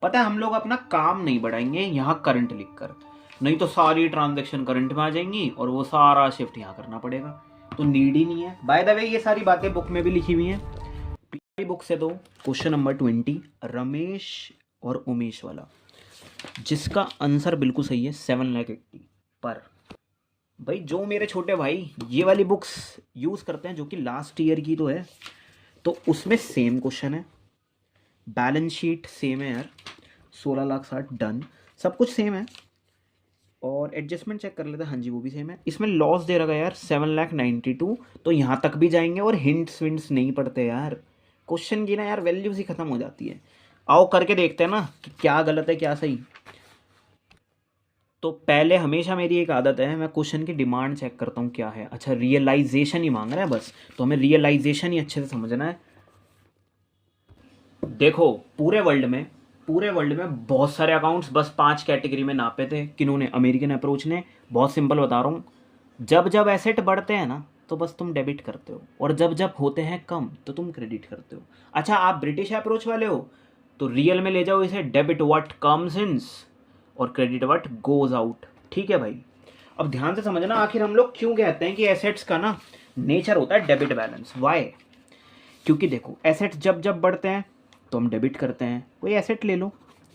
पता है हम लोग अपना काम नहीं बढ़ाएंगे यहाँ करंट लिख कर, नहीं तो सारी ट्रांजैक्शन करंट में आ जाएंगी और वो सारा शिफ्ट यहाँ करना पड़ेगा, तो नीड ही नहीं है। बाय द वे ये सारी बातें बुक में भी लिखी हुई हैं, पीआई बुक से दो क्वेश्चन नंबर 20 रमेश और उमेश वाला, जिसका आंसर बिल्कुल सही है 7,80,000। पर भाई जो मेरे छोटे भाई ये वाली बुक्स यूज़ करते हैं जो कि लास्ट ईयर की तो है, तो उसमें सेम क्वेश्चन है, बैलेंस शीट सेम है यार, 16,60,000 डन, सब कुछ सेम है। और एडजस्टमेंट चेक कर लेते हैं, हाँ जी वो भी सेम है। इसमें लॉस दे रखा है यार 7,92,000, तो यहाँ तक भी जाएंगे और हिंट्स विंट्स नहीं पड़ते यार, क्वेश्चन की ना यार वैल्यूज ही खत्म हो जाती है। आओ करके देखते हैं ना कि क्या गलत है क्या सही। तो पहले हमेशा मेरी एक आदत है, मैं क्वेश्चन की डिमांड चेक करता हूँ क्या है। अच्छा रियलाइजेशन ही मांग रहा है बस, तो हमें रियलाइजेशन ही अच्छे से समझना है। देखो पूरे वर्ल्ड में बहुत सारे अकाउंट्स बस 5 कैटेगरी में नापे थे, किन्होंने, अमेरिकन अप्रोच ने। बहुत सिंपल बता रहा हूँ, जब जब एसेट बढ़ते हैं ना तो बस तुम डेबिट करते हो, और जब जब होते हैं कम तो तुम क्रेडिट करते हो। अच्छा आप ब्रिटिश अप्रोच वाले हो तो रियल में ले जाओ इसे, डेबिट व्हाट कम्स इन और क्रेडिट व्हाट गोज आउट। ठीक है भाई, अब ध्यान से समझना आखिर हम लोग क्यों कहते हैं कि एसेट्स का ना नेचर होता है डेबिट बैलेंस। वाई? क्योंकि देखो एसेट्स जब जब बढ़ते हैं तो हम डेबिट करते हैं। कोई एसेट ले लो,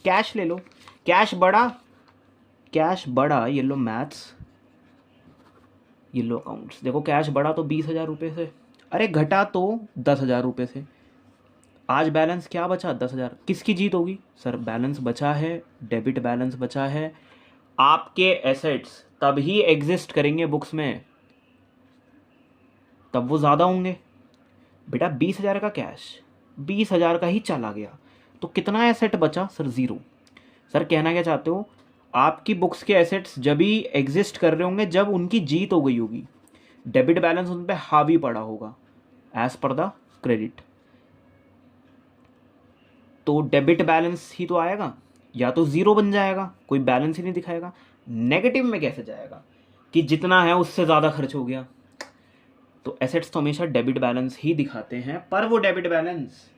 कैश ले लो, कैश बढ़ा, ये लो मैथ्स, ये लो अकाउंट्स, देखो कैश बढ़ा तो 20,000 रुपये से, अरे घटा तो 10,000 रुपये से। आज बैलेंस क्या बचा? 10,000। किसकी जीत होगी सर? बैलेंस बचा है, डेबिट बैलेंस बचा है। आपके एसेट्स तभी एग्जिस्ट करेंगे बुक्स में तब वो ज़्यादा होंगे। बेटा 20,000 का कैश 20,000 का ही चला गया, तो कितना एसेट बचा सर? ज़ीरो। सर कहना क्या चाहते हो? आपकी बुक्स के एसेट्स जब ही एग्जिस्ट कर रहे होंगे जब उनकी जीत हो गई होगी, डेबिट बैलेंस उन पर हावी पड़ा होगा एज पर द क्रेडिट। तो डेबिट बैलेंस ही तो आएगा, या तो ज़ीरो बन जाएगा, कोई बैलेंस ही नहीं दिखाएगा। नेगेटिव में कैसे जाएगा कि जितना है उससे ज़्यादा खर्च हो गया। तो एसेट्स तो हमेशा डेबिट बैलेंस ही दिखाते हैं, पर वो डेबिट बैलेंस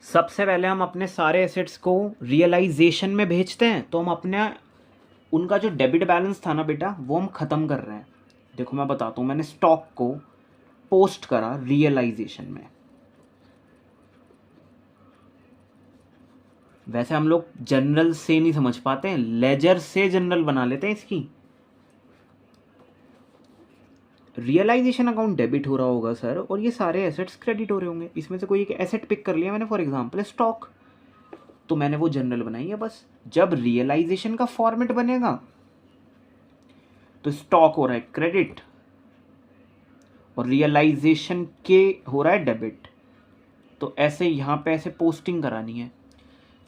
सबसे पहले हम अपने सारे एसेट्स को रियलाइजेशन में भेजते हैं, तो हम अपने उनका जो डेबिट बैलेंस था ना बेटा वो हम ख़त्म कर रहे हैं। देखो मैं बताता हूँ, मैंने स्टॉक को पोस्ट करा रियलाइजेशन में। वैसे हम लोग जनरल से नहीं समझ पाते हैं, लेजर से जनरल बना लेते हैं इसकी। रियलाइजेशन अकाउंट डेबिट हो रहा होगा सर, और ये सारे एसेट्स क्रेडिट हो रहे होंगे। इसमें से कोई एक एसेट पिक कर लिया मैंने, फॉर एग्जांपल स्टॉक, तो मैंने वो जनरल बनाई है। बस जब रियलाइजेशन का फॉर्मेट बनेगा तो स्टॉक हो रहा है क्रेडिट और रियलाइजेशन के हो रहा है डेबिट, तो ऐसे यहाँ पे ऐसे पोस्टिंग करानी है।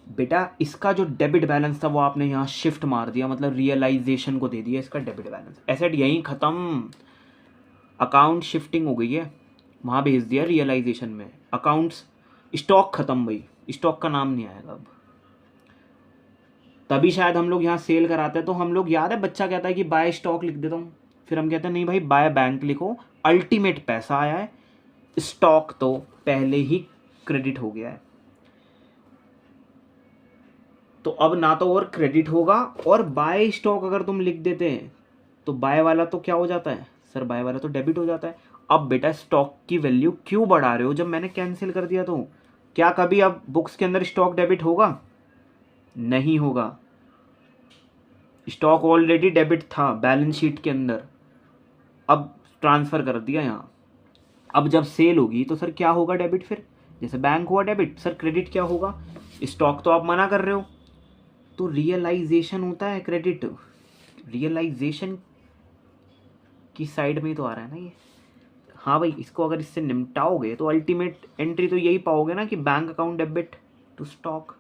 बेटा इसका जो डेबिट बैलेंस था वो आपने यहाँ शिफ्ट मार दिया, मतलब रियलाइजेशन को दे दिया इसका डेबिट बैलेंस, एसेट यहीं ख़त्म, अकाउंट शिफ्टिंग हो गई है, वहाँ भेज दिया रियलाइजेशन में। अकाउंट्स स्टॉक ख़त्म भाई, स्टॉक का नाम नहीं आएगा अब। तभी शायद हम लोग यहाँ सेल कराते हैं, तो हम लोग, याद है बच्चा कहता है कि बाय स्टॉक लिख देता हूँ, फिर हम कहते हैं नहीं भाई बाय बैंक लिखो, अल्टीमेट पैसा आया है, स्टॉक तो पहले ही क्रेडिट हो गया है। तो अब ना तो और क्रेडिट होगा, और बाय स्टॉक अगर तुम लिख देते हैं तो बाय वाला तो क्या हो जाता है सर? बाय वाला तो डेबिट हो जाता है। अब बेटा स्टॉक की वैल्यू क्यों बढ़ा रहे हो जब मैंने कैंसिल कर दिया? तो क्या कभी अब बुक्स के अंदर स्टॉक डेबिट होगा? नहीं होगा। स्टॉक ऑलरेडी डेबिट था बैलेंस शीट के अंदर, अब ट्रांसफ़र कर दिया यहाँ। अब जब सेल होगी तो सर क्या होगा? डेबिट। फिर जैसे बैंक हुआ डेबिट, सर क्रेडिट क्या होगा? स्टॉक तो आप मना कर रहे हो, तो रियलाइजेशन होता है क्रेडिट। रियलाइजेशन की साइड में ही तो आ रहा है ना ये। हाँ भाई, इसको अगर इससे निपटाओगे तो अल्टीमेट एंट्री तो यही पाओगे ना कि bank account debit to stock.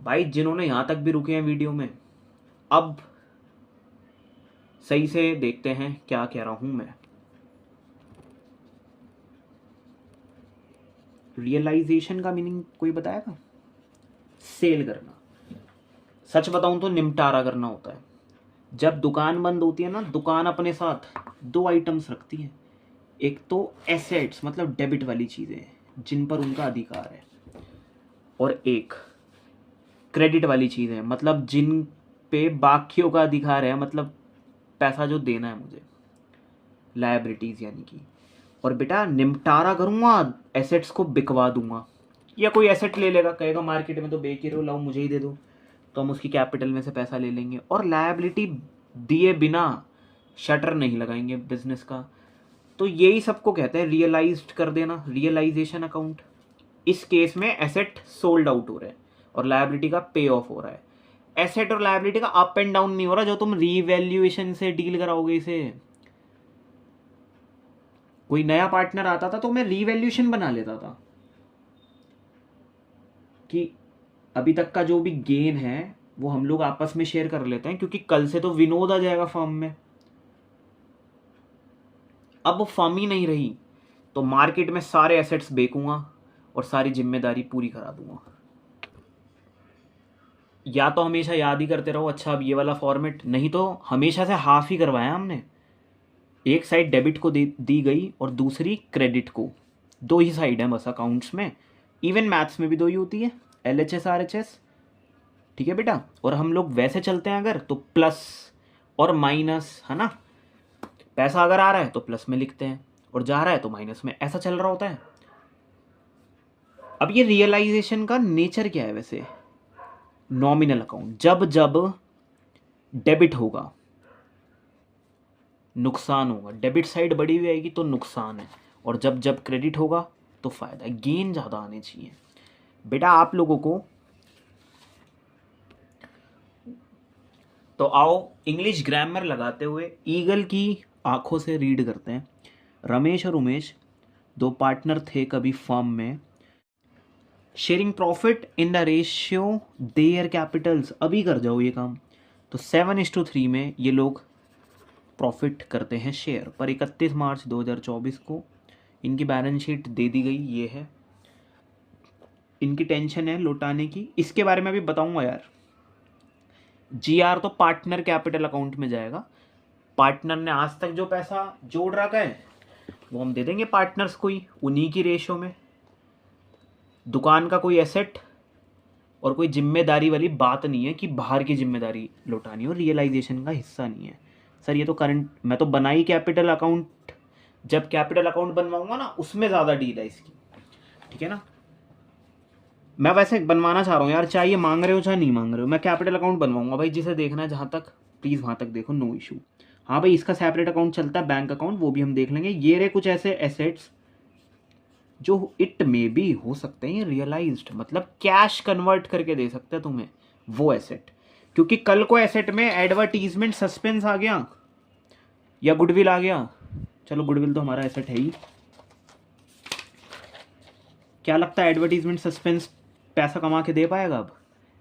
भाई जिन्होंने यहाँ तक भी रुके हैं वीडियो में, अब सही से देखते हैं क्या कह रहा हूँ मैं। रियलाइजेशन का मीनिंग कोई बताएगा? सेल करना। सच बताऊं तो निपटारा करना होता है। जब दुकान बंद होती है ना, दुकान अपने साथ दो आइटम्स रखती है, एक तो एसेट्स मतलब डेबिट वाली चीज़ें जिन पर उनका अधिकार है, और एक क्रेडिट वाली चीज़ें, मतलब जिन पे बाकियों का अधिकार है, मतलब पैसा जो देना है मुझे, लायबिलिटीज़ यानी कि। और बेटा निपटारा करूँगा, एसेट्स को बिकवा दूंगा, या कोई एसेट ले लेगा, कहेगा मार्केट में तो बेच ही रहे हो, लाओ मुझे ही दे दो, तो हम उसकी कैपिटल में से पैसा ले लेंगे। और लायबिलिटी दिए बिना शटर नहीं लगाएंगे बिजनेस का। तो यही सबको कहते हैं रियलाइज्ड कर देना, रियलाइजेशन अकाउंट। इस केस में एसेट सोल्ड आउट हो रहा है और लायबिलिटी का पे ऑफ हो रहा है। एसेट और लायबिलिटी का अप एंड डाउन नहीं हो रहा जो तुम रीवैल्यूएशन से डील कराओगे इसे। कोई नया पार्टनर आता था तो मैं रीवैल्यूएशन बना लेता था कि अभी तक का जो भी गेन है वो हम लोग आपस में शेयर कर लेते हैं, क्योंकि कल से तो विनोद आ जाएगा फर्म में। अब वो फर्म ही नहीं रही तो मार्केट में सारे एसेट्स बेचूंगा और सारी जिम्मेदारी पूरी करा दूंगा। या तो हमेशा याद ही करते रहो, अच्छा अब ये वाला फॉर्मेट, नहीं तो हमेशा से हाफ ही करवाया हमने। एक साइड डेबिट को दी गई और दूसरी क्रेडिट को। दो ही साइड है बस अकाउंट्स में, इवन मैथ्स में भी दो ही होती है, LHS RHS। ठीक है बेटा। और हम लोग वैसे चलते हैं अगर तो प्लस और माइनस, है ना। पैसा अगर आ रहा है तो प्लस में लिखते हैं और जा रहा है तो माइनस में, ऐसा चल रहा होता है। अब ये रियलाइजेशन का नेचर क्या है वैसे? नॉमिनल अकाउंट, जब जब डेबिट होगा नुकसान होगा, डेबिट साइड बढ़ी हुई आएगी तो नुकसान है, और जब जब क्रेडिट होगा तो फायदा है, गेन ज़्यादा आने चाहिए। बेटा आप लोगों को तो आओ इंग्लिश ग्रामर लगाते हुए ईगल की आंखों से रीड करते हैं। रमेश और उमेश दो पार्टनर थे कभी फर्म में, sharing profit in the ratio there Capitals. अभी कर जाओ ये काम। तो 7:3 में ये लोग प्रॉफिट करते हैं शेयर। पर 31 मार्च 2024 को इनकी बैलेंस शीट दे दी गई, ये है। इनकी टेंशन है लौटाने की, इसके बारे में भी बताऊंगा यार। GR तो पार्टनर कैपिटल अकाउंट में जाएगा। पार्टनर ने आज तक जो पैसा जोड़ रखा है वो हम दे देंगे पार्टनर्स को ही, उन्हीं की रेशो में। दुकान का कोई एसेट और कोई जिम्मेदारी वाली बात नहीं है कि बाहर की जिम्मेदारी लौटानी हो, रियलाइजेशन का हिस्सा नहीं है सर। ये तो करंट, मैं तो बना ही कैपिटल अकाउंट, जब कैपिटल अकाउंट बनवाऊंगा ना उसमें ज़्यादा डील है इसकी, ठीक है ना। मैं वैसे बनवाना चाह रहा हूँ यार, चाहे ये मांग रहे हो चाहे नहीं मांग रहे हो, मैं कैपिटल अकाउंट बनवाऊंगा भाई। जिसे देखना है जहाँ तक प्लीज़ वहाँ तक देखो, नो इशू। हाँ भाई इसका सेपरेट अकाउंट चलता है बैंक अकाउंट, वो भी हम देख लेंगे। ये रहे कुछ ऐसे एसेट्स जो इट मे बी हो सकते हैं रियलाइज्ड, मतलब कैश कन्वर्ट करके दे सकते हैं तुम्हें वो एसेट। क्योंकि कल को एसेट में एडवर्टीजमेंट सस्पेंस आ गया या गुडविल आ गया, चलो गुडविल तो हमारा एसेट है ही, क्या लगता है एडवर्टीजमेंट सस्पेंस पैसा कमा के दे पाएगा? अब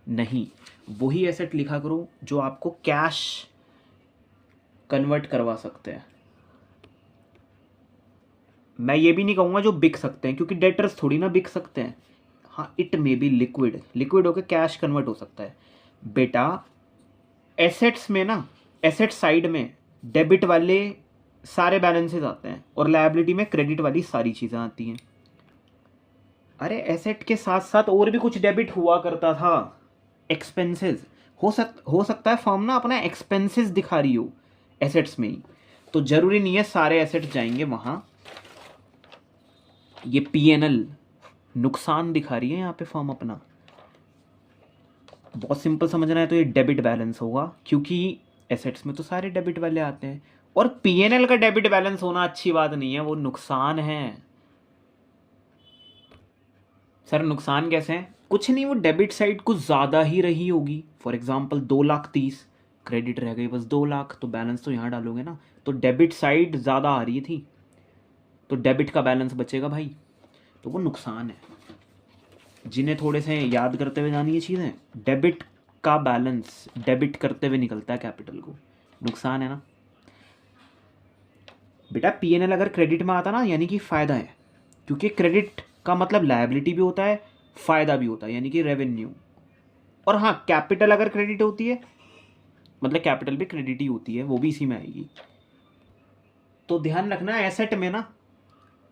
नहीं। वही एसेट लिखा करो जो आपको कैश कन्वर्ट करवा सकते हैं। मैं ये भी नहीं कहूँगा जो बिक सकते हैं, क्योंकि डेटर्स थोड़ी ना बिक सकते हैं। हाँ it may be liquid, liquid होकर कैश कन्वर्ट हो सकता है। बेटा एसेट्स में ना, एसेट साइड में डेबिट वाले सारे बैलेंसेस आते हैं और लायबिलिटी में क्रेडिट वाली सारी चीज़ें आती हैं। अरे एसेट के साथ साथ और भी कुछ डेबिट हुआ करता था, एक्सपेंसेस। हो सकता है फर्म ना अपना एक्सपेंसेस दिखा रही हो एसेट्स में ही, तो जरूरी नहीं है सारे एसेट्स जाएंगे वहां। ये P&L नुकसान दिखा रही है यहाँ पे फर्म अपना, बहुत सिंपल समझना है तो ये डेबिट बैलेंस होगा, क्योंकि एसेट्स में तो सारे डेबिट वाले आते हैं। और P&L का डेबिट बैलेंस होना अच्छी बात नहीं है, वो नुकसान है। सर नुकसान कैसे है? कुछ नहीं, वो डेबिट साइड कुछ ज़्यादा ही रही होगी। फॉर एग्जांपल 2,30,000 क्रेडिट रह गई बस 2 लाख, तो बैलेंस तो यहाँ डालोगे ना, तो डेबिट साइड ज़्यादा आ रही थी तो डेबिट का बैलेंस बचेगा भाई, तो वो नुकसान है। जिन्हें थोड़े से याद करते हुए जानी ये चीज़ें, डेबिट का बैलेंस डेबिट करते हुए निकलता है कैपिटल को, नुकसान है ना बेटा। P&L अगर क्रेडिट में आता ना यानी कि फ़ायदा है, क्योंकि क्रेडिट का मतलब लायबिलिटी भी होता है, फ़ायदा भी होता है, यानी कि रेवेन्यू। और हाँ कैपिटल अगर क्रेडिट होती है मतलब कैपिटल भी क्रेडिट ही होती है, वो भी इसी में आएगी। तो ध्यान रखना एसेट में ना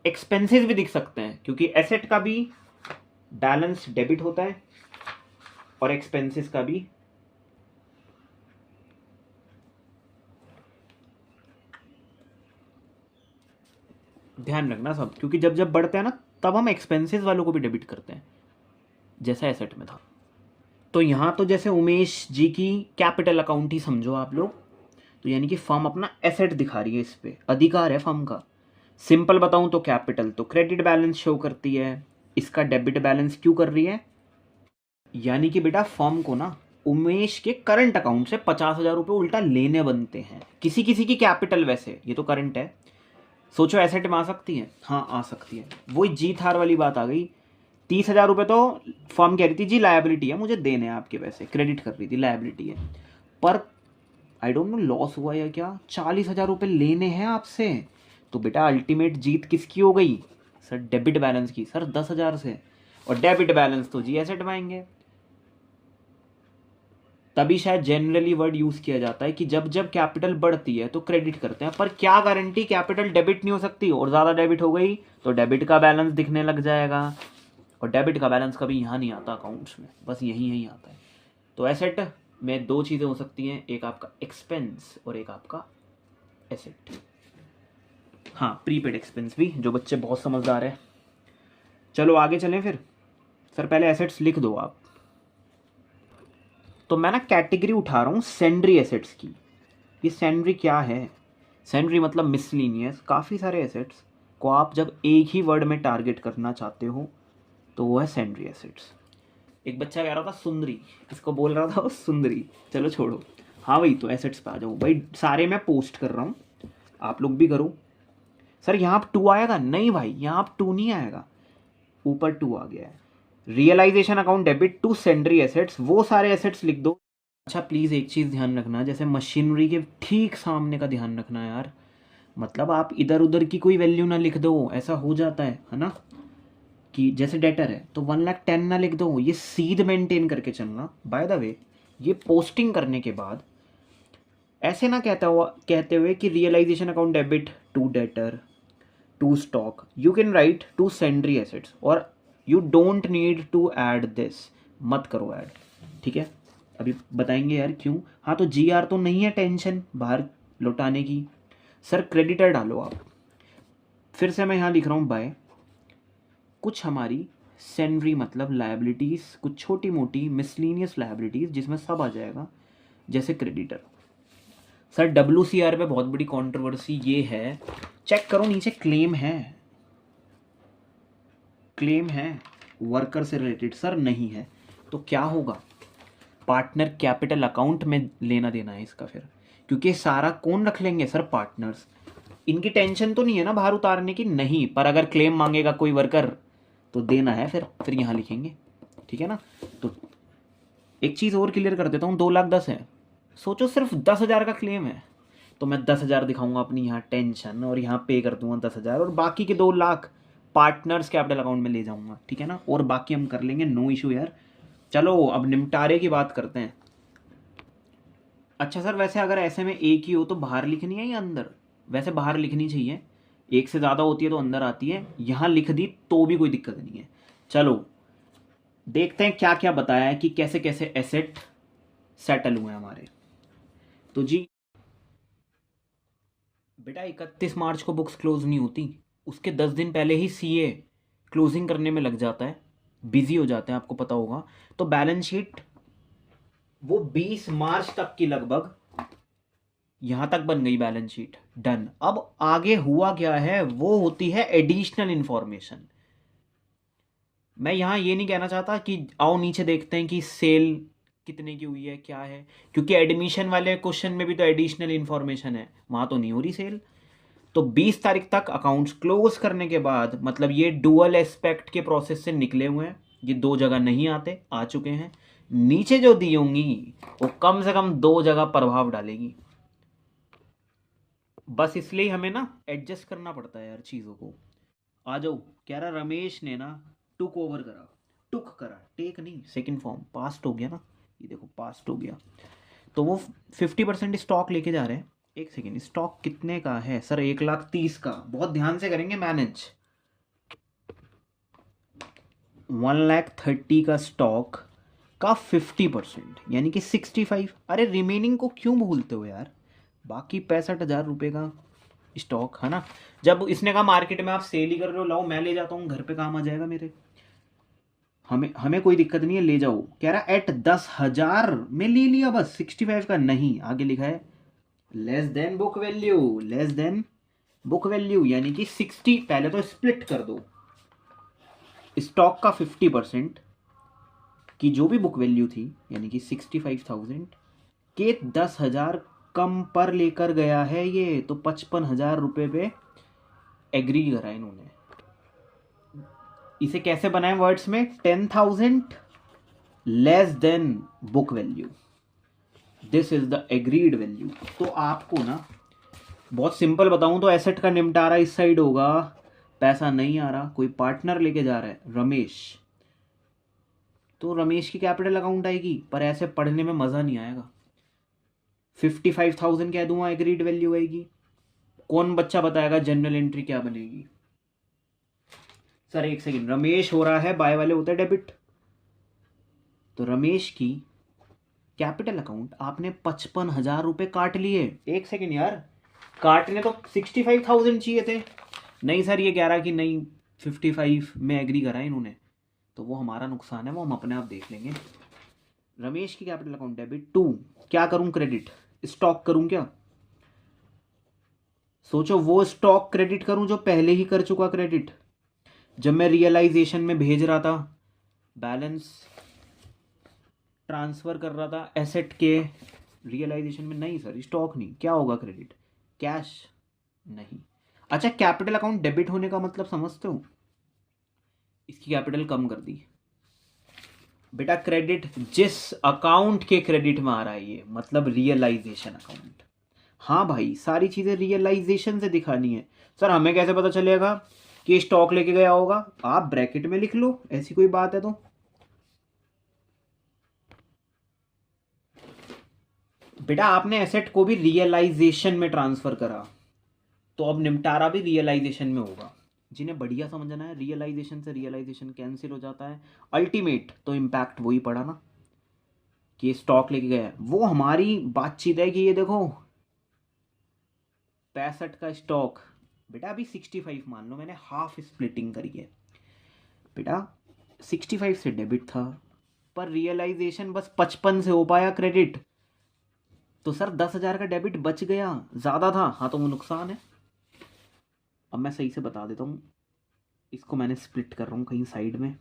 एक्सपेंसेस भी दिख सकते हैं, क्योंकि एसेट का भी बैलेंस डेबिट होता है और एक्सपेंसेस का भी ध्यान रखना सब, क्योंकि जब जब बढ़ते हैं ना तब हम एक्सपेंसेस वालों को भी डेबिट करते हैं, जैसा एसेट में था। तो यहाँ तो जैसे उमेश जी की कैपिटल अकाउंट ही समझो आप लोग, तो यानी कि फर्म अपना एसेट दिखा रही है, इस पे अधिकार है फर्म का। सिंपल बताऊं तो कैपिटल तो क्रेडिट बैलेंस शो करती है, इसका डेबिट बैलेंस क्यों कर रही है, यानी कि बेटा फर्म को ना उमेश के करंट अकाउंट से 50,000 रुपये उल्टा लेने बनते हैं। किसी किसी की कैपिटल, वैसे ये तो करंट है, सोचो एसेट में आ सकती है, हाँ आ सकती है। वही जी थार वाली बात आ गई, 30,000 रुपये तो फर्म कह रही थी जी लायबिलिटी है, मुझे देने हैं आपके पैसे, क्रेडिट कर रही थी लायबिलिटी है, पर आई डोंट नो लॉस हुआ या क्या, 40,000 रुपये लेने हैं आपसे। तो बेटा अल्टीमेट जीत किसकी हो गई सर, डेबिट बैलेंस की सर, 10,000 से। और डेबिट बैलेंस तो जी एसेट में आएंगे। तभी शायद जनरली वर्ड यूज किया जाता है कि जब जब कैपिटल बढ़ती है तो क्रेडिट करते हैं, पर क्या गारंटी कैपिटल डेबिट नहीं हो सकती, और ज़्यादा डेबिट हो गई तो डेबिट का बैलेंस दिखने लग जाएगा, और डेबिट का बैलेंस कभी यहाँ नहीं आता अकाउंट्स में, बस यहीं यहीं आता है। तो एसेट में दो चीज़ें हो सकती हैं, एक आपका एक्सपेंस और एक आपका एसेट। हाँ प्रीपेड एक्सपेंस भी, जो बच्चे बहुत समझदार है। चलो आगे चलें फिर। सर पहले एसेट्स लिख दो आप। तो मैं ना कैटेगरी उठा रहा हूँ सेंड्री एसेट्स की। ये सेंड्री क्या है, सेंड्री मतलब मिसलिनियस, काफ़ी सारे एसेट्स को आप जब एक ही वर्ड में टारगेट करना चाहते हो तो वो है सेंड्री एसेट्स। एक बच्चा कह रहा था सुंदरी, इसको बोल रहा था वो सुंदरी, चलो छोड़ो। हाँ भाई तो एसेट्स पे आ जाओ भाई, सारे मैं पोस्ट कर रहा हूँ, आप लोग भी करो। सर यहाँ टू आएगा, नहीं भाई यहाँ टू नहीं आएगा, ऊपर टू आ गया है। Realisation account debit to sundry assets, वो सारे एसेट्स लिख दो। अच्छा प्लीज़ एक चीज़ ध्यान रखना, जैसे मशीनरी के ठीक सामने का ध्यान रखना यार, मतलब आप इधर उधर की कोई वैल्यू ना लिख दो, ऐसा हो जाता है ना, कि जैसे डेटर है तो 1,10,000 ना लिख दो, ये सीध मेंटेन करके चलना। बाय द वे ये पोस्टिंग करने के बाद ऐसे ना कहते हुए कि realisation account debit to debtor to stock, you can write to sundry assets, और you don't need to add this, मत करो ऐड, ठीक है। अभी बताएंगे यार क्यों। हाँ तो जी आर तो नहीं है टेंशन बाहर लौटाने की, सर क्रेडिटर डालो आप। फिर से मैं यहाँ लिख रहा हूँ बाय, कुछ हमारी सेंड्री मतलब लायबिलिटीज़, कुछ छोटी मोटी मिसलिनियस लायबिलिटीज़ जिसमें सब आ जाएगा, जैसे क्रेडिटर। सर WCR पे बहुत बड़ी कंट्रोवर्सी ये है, चेक करो नीचे क्लेम है, क्लेम है वर्कर से रिलेटेड, सर नहीं है तो क्या होगा, पार्टनर कैपिटल अकाउंट में लेना देना है इसका फिर, क्योंकि सारा कौन रख लेंगे सर, पार्टनर्स। इनकी टेंशन तो नहीं है ना बाहर उतारने की, नहीं, पर अगर क्लेम मांगेगा कोई वर्कर तो देना है, फिर यहाँ लिखेंगे, ठीक है ना। तो एक चीज़ और क्लियर कर देता हूँ, 2,10,000 है, सोचो सिर्फ 10,000 का क्लेम है, तो मैं 10,000 दिखाऊंगा अपनी यहाँ टेंशन, और यहाँ पे कर दूंगा 10,000, और बाकी के 2 लाख पार्टनर्स कैपिटल अकाउंट में ले जाऊंगा, ठीक है ना, और बाकी हम कर लेंगे, नो इशू यार। चलो अब निपटारे की बात करते हैं। अच्छा सर वैसे अगर ऐसे में एक ही हो तो बाहर लिखनी है या अंदर, वैसे बाहर लिखनी चाहिए, एक से ज़्यादा होती है तो अंदर आती है, यहाँ लिख दी तो भी कोई दिक्कत नहीं है। चलो देखते हैं क्या क्या बताया है कि कैसे कैसे एसेट सेटल हुए हमारे। तो जी बेटा 31 मार्च को बुक्स क्लोज नहीं होती, उसके 10 दिन पहले ही CA क्लोजिंग करने में लग जाता है, बिजी हो जाते हैं, आपको पता होगा। तो बैलेंस शीट वो 20 मार्च तक की लगभग यहां तक बन गई, बैलेंस शीट डन। अब आगे हुआ क्या है, वो होती है एडिशनल इंफॉर्मेशन। मैं यहां ये नहीं कहना चाहता कि आओ नीचे देखते हैं कि सेल कितने की हुई है क्या है, क्योंकि एडमिशन वाले क्वेश्चन में भी तो एडिशनल इंफॉर्मेशन है, वहां तो नहीं हो रही सेल। तो 20 तारीख तक अकाउंट्स क्लोज करने के बाद, मतलब ये डुअल एस्पेक्ट के प्रोसेस से निकले हुए हैं, ये 2 जगह नहीं आते, आ चुके हैं। नीचे जो दी होंगी वो कम से कम 2 जगह प्रभाव डालेगी, बस इसलिए हमें ना एडजस्ट करना पड़ता है यार चीज़ों को। आ जाओ, कह रहा रमेश ने ना टुक ओवर करा, टुक करा, टेक नहीं, सेकंड फॉर्म, पास्ट हो गया ना, ये देखो पास्ट हो गया। तो वो 50% स्टॉक लेके जा रहे हैं। एक सेकेंड, स्टॉक कितने का है सर, 1,30,000 का, बहुत ध्यान से करेंगे मैनेज। 1,30,000 का स्टॉक का 50% यानी कि 65। अरे रिमेनिंग को क्यों भूलते हो यार, बाकी 65,000 रुपये का स्टॉक है ना। जब इसने कहा मार्केट में आप सेल ही कर रहे हो, लाओ मैं ले जाता हूँ, घर पे काम आ जाएगा मेरे, हमें हमें कोई दिक्कत नहीं है, ले जाओ। कह रहा एट 10,000 में ले लिया बस, 65 का नहीं, आगे लिखा है less than book value, less than book value यानी कि 60। पहले तो स्प्लिट कर दो, स्टॉक का 50% की जो भी बुक वैल्यू थी यानी कि 65,000 के 10,000 कम पर लेकर गया है ये, तो 55,000 रुपये पे एग्री करा इन्होंने। इसे कैसे बनाए वर्ड्स में, 10,000 less than book value, this is the agreed value. तो आपको ना बहुत सिंपल बताऊं तो एसेट का निपटारा इस साइड होगा, पैसा नहीं आ रहा, कोई पार्टनर लेके जा रहा है रमेश, तो रमेश की कैपिटल अकाउंट आएगी, पर ऐसे पढ़ने में मज़ा नहीं आएगा। 55,000 कह दूंगा एग्रीड वैल्यू आएगी, कौन बच्चा बताएगा जनरल एंट्री क्या बनेगी। सर एक सेकंड, रमेश हो रहा है, बाय वाले होते हैं डेबिट, तो रमेश की कैपिटल अकाउंट आपने 55,000 रुपये काट लिए। एक सेकंड यार, काटने तो 65,000 चाहिए थे। नहीं सर ये कह रहा कि नहीं 55 में एग्री करा इन्होंने, तो वो हमारा नुकसान है, वो हम अपने आप देख लेंगे। रमेश की कैपिटल अकाउंट डेबिट 2, क्या करूं क्रेडिट, स्टॉक करूं क्या, सोचो वो स्टॉक क्रेडिट करूं जो पहले ही कर चुका क्रेडिट, जब मैं रियलाइजेशन में भेज रहा था, बैलेंस ट्रांसफर कर रहा था एसेट के रियलाइजेशन में। नहीं सर स्टॉक नहीं, क्या होगा क्रेडिट, कैश नहीं। अच्छा कैपिटल अकाउंट डेबिट होने का मतलब समझते हो, इसकी कैपिटल कम कर दी बेटा, क्रेडिट जिस अकाउंट के क्रेडिट में आ रहा है ये मतलब रियलाइजेशन अकाउंट। हाँ भाई सारी चीजें रियलाइजेशन से दिखानी है। सर हमें कैसे पता चलेगा कि स्टॉक लेके गया होगा, आप ब्रैकेट में लिख लो, ऐसी कोई बात है तो। बेटा आपने एसेट को भी रियलाइजेशन में ट्रांसफर करा, तो अब निपटारा भी रियलाइजेशन में होगा। जिन्हें बढ़िया समझना है, रियलाइजेशन से रियलाइजेशन कैंसिल हो जाता है, अल्टीमेट तो इम्पैक्ट वही पड़ा ना कि स्टॉक लेके गया। वो हमारी बातचीत है कि ये देखो 65 का स्टॉक, बेटा अभी 65 मान लो, मैंने हाफ स्प्लिटिंग करी है बेटा, 65 से डेबिट था, पर रियलाइजेशन बस 55 से हो पाया क्रेडिट, तो सर 10,000 का डेबिट बच गया, ज़्यादा था, हाँ तो वो नुकसान है। अब मैं सही से बता देता हूँ, इसको मैंने स्प्लिट कर रहा हूँ कहीं साइड में,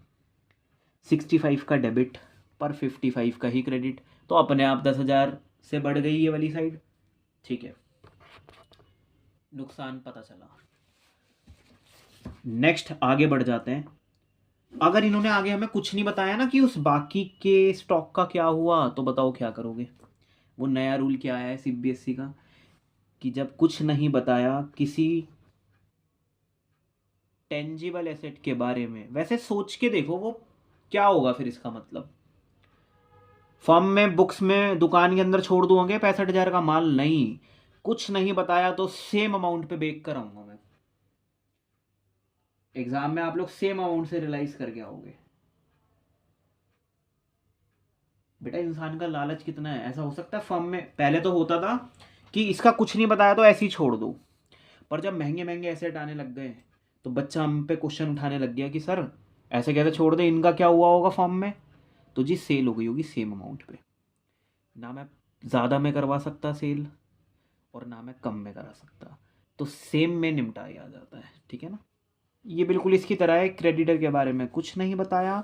65 का डेबिट पर 55 का ही क्रेडिट, तो अपने आप 10,000 से बढ़ गई ये वाली साइड, ठीक है, नुकसान पता चला। नेक्स्ट आगे बढ़ जाते हैं। अगर इन्होंने आगे हमें कुछ नहीं बताया ना कि उस बाकी के स्टॉक का क्या हुआ, तो बताओ क्या करोगे। वो नया रूल क्या है सीबीएसई का कि जब कुछ नहीं बताया किसी टेंजिबल एसेट के बारे में, वैसे सोच के देखो वो क्या होगा फिर, इसका मतलब फर्म में बुक्स में दुकान के अंदर छोड़ दूंगे 65,000 का माल, नहीं कुछ नहीं बताया तो सेम अमाउंट पे बेच कर आऊंगा मैं, एग्जाम में आप लोग सेम अमाउंट से रियलाइज करके आओगे। बेटा इंसान का लालच कितना है, ऐसा हो सकता है फर्म में पहले तो होता था कि इसका कुछ नहीं बताया तो ऐसे ही छोड़ दो, पर जब महंगे महंगे एसेट आने लग गए तो बच्चा हम पे क्वेश्चन उठाने लग गया कि सर ऐसे कैसे छोड़ दे, इनका क्या हुआ होगा फर्म में, तो जी सेल हो गई होगी सेम अमाउंट पे, ना मैं ज़्यादा में करवा सकता सेल और ना मैं कम में करा सकता, तो सेम में निपटाया आ जाता है, ठीक है ना। ये बिल्कुल इसकी तरह है, क्रेडिटर के बारे में कुछ नहीं बताया